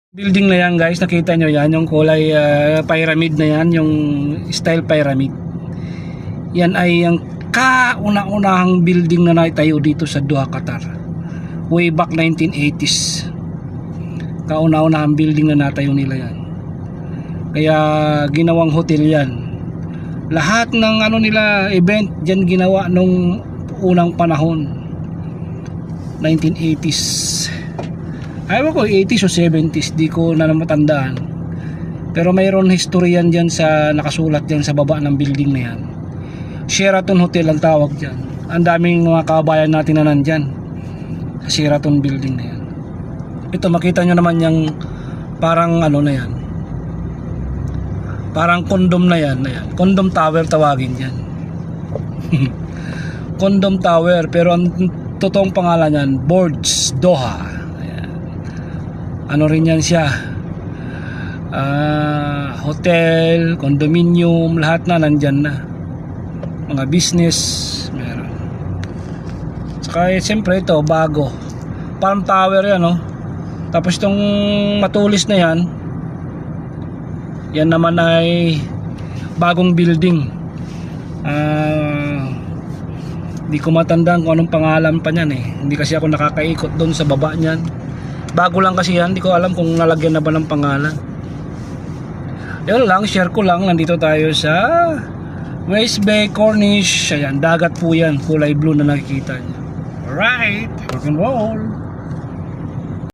Building na yan guys, nakita nyo yan, yung kulay pyramid na yan, yung style pyramid. Yan ay yung kauna-unahang building na naitayo dito sa Doha, Qatar. Way back 1980s. Kauna-unahang building na natayo nila yan. Kaya ginawang hotel yan. Lahat ng nila event dyan ginawa nung unang panahon. 1980s. Ayaw ko 80s o 70s, di ko na matandaan. Pero mayroon history yan dyan sa nakasulat dyan sa baba ng building na yan. Sheraton Hotel ang tawag dyan. Ang daming mga kabayan natin na nandyan sa Sheraton building na yan. Ito makita nyo naman yung parang na yan. Parang condom na yan. Condom tower tawagin dyan. Condom tower, pero ang totoong pangalan yan, Burj Doha. Rin yan siya, hotel, condominium, lahat na nandyan na, mga business meron. Saka siyempre ito bago, Palm Tower yan, tapos itong matulis na yan naman ay bagong building. Hindi ko matandaan kung anong pangalan pa niyan hindi kasi ako nakakaikot doon sa baba niyan. Bago lang kasi yan, di ko alam kung nalagyan na ba ng pangalan. Yun lang, share ko lang. Nandito tayo sa West Bay Corniche. Ayan, dagat po yan, kulay blue na nakikita nyo. Alright, rock and roll.